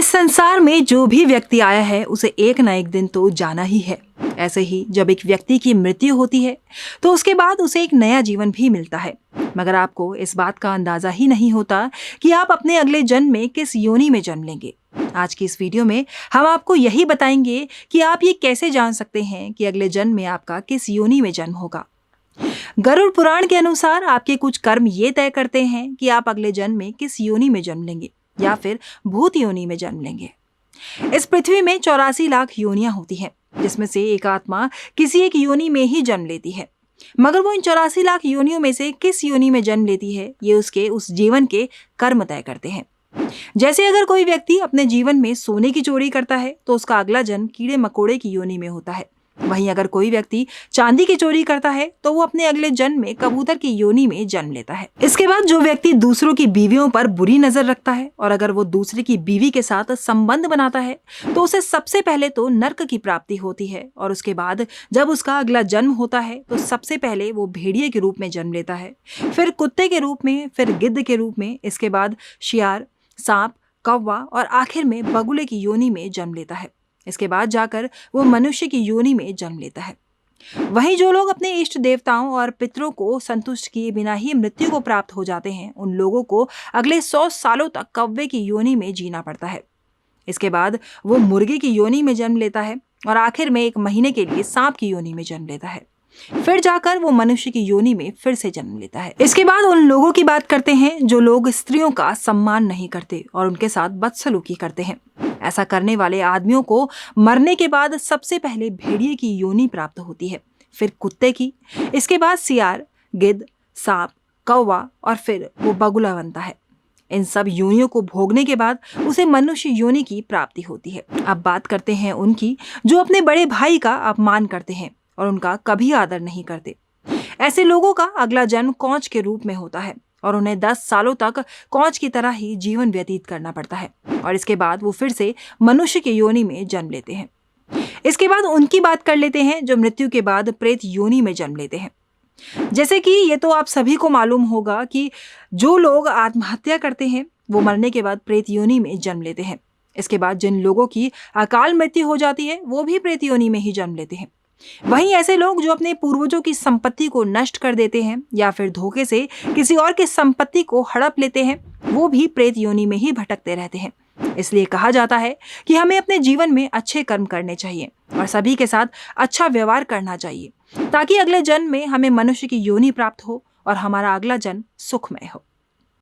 इस संसार में जो भी व्यक्ति आया है उसे एक ना एक दिन तो जाना ही है। ऐसे ही जब एक व्यक्ति की मृत्यु होती है तो उसके बाद उसे एक नया जीवन भी मिलता है, मगर आपको इस बात का अंदाजा ही नहीं होता कि आप अपने अगले जन्म में किस योनि में जन्म लेंगे। आज की इस वीडियो में हम आपको यही बताएंगे कि आप ये कैसे जान सकते हैं कि अगले जन्म में आपका किस योनि में जन्म होगा। गरुड़ पुराण के अनुसार आपके कुछ कर्म ये तय करते हैं कि आप अगले जन्म में किस योनि में जन्म लेंगे या फिर भूत योनि में जन्म लेंगे। इस पृथ्वी में 84 लाख योनियां होती हैं, जिसमें से एक आत्मा किसी एक योनि में ही जन्म लेती है, मगर वो इन 84 लाख योनियों में से किस योनि में जन्म लेती है ये उसके उस जीवन के कर्म तय करते हैं। जैसे अगर कोई व्यक्ति अपने जीवन में सोने की चोरी करता है तो उसका अगला जन्म कीड़े मकोड़े की योनि में होता है। वहीं अगर कोई व्यक्ति चांदी की चोरी करता है तो वो अपने अगले जन्म में कबूतर की योनि में जन्म लेता है। इसके बाद जो व्यक्ति दूसरों की बीवियों पर बुरी नजर रखता है और अगर वो दूसरे की बीवी के साथ संबंध बनाता है तो उसे सबसे पहले तो नर्क की प्राप्ति होती है, और उसके बाद जब उसका अगला जन्म होता है तो सबसे पहले वो भेड़िए के रूप में जन्म लेता है, फिर कुत्ते के रूप में, फिर गिद्ध के रूप में, इसके बाद शियार, सांप, कौवा और आखिर में बगुले की योनि में जन्म लेता है। इसके बाद जाकर वो मनुष्य की योनि में जन्म लेता है। वहीं जो लोग अपने इष्ट देवताओं और पितरों को संतुष्ट किए बिना ही मृत्यु को प्राप्त हो जाते हैं, उन लोगों को अगले 100 सालों तक कौवे की योनि में जीना पड़ता है। इसके बाद वो मुर्गे की योनि में जन्म लेता है और आखिर में 1 महीने के लिए सांप की योनि में जन्म लेता है। फिर जाकर वो मनुष्य की योनि में फिर से जन्म लेता है। इसके बाद उन लोगों की बात करते हैं जो लोग स्त्रियों का सम्मान नहीं करते और उनके साथ बदसलूकी करते हैं। ऐसा करने वाले आदमियों को मरने के बाद सबसे पहले भेड़िए की योनि प्राप्त होती है, फिर कुत्ते की, इसके बाद सियार, गिद्ध, सांप, कौवा और फिर वो बगुला बनता है। इन सब योनियों को भोगने के बाद उसे मनुष्य योनि की प्राप्ति होती है। अब बात करते हैं उनकी जो अपने बड़े भाई का अपमान करते हैं और उनका कभी आदर नहीं करते। ऐसे लोगों का अगला जन्म कौच के रूप में होता है और उन्हें 10 सालों तक कौच की तरह ही जीवन व्यतीत करना पड़ता है, और इसके बाद वो फिर से मनुष्य की योनि में जन्म लेते हैं। इसके बाद उनकी बात कर लेते हैं जो मृत्यु के बाद प्रेत योनि में जन्म लेते हैं। जैसे कि ये तो आप सभी को मालूम होगा कि जो लोग आत्महत्या करते हैं वो मरने के बाद प्रेत योनि में जन्म लेते हैं। इसके बाद जिन लोगों की अकाल मृत्यु हो जाती है वो भी प्रेत योनि में ही जन्म लेते हैं। वहीं ऐसे लोग जो अपने पूर्वजों की संपत्ति को नष्ट कर देते हैं या फिर धोखे से किसी और की संपत्ति को हड़प लेते हैं, वो भी प्रेत योनि में ही भटकते रहते हैं। इसलिए कहा जाता है कि हमें अपने जीवन में अच्छे कर्म करने चाहिए और सभी के साथ अच्छा व्यवहार करना चाहिए, ताकि अगले जन्म में हमें मनुष्य की योनि प्राप्त हो और हमारा अगला जन्म सुखमय हो।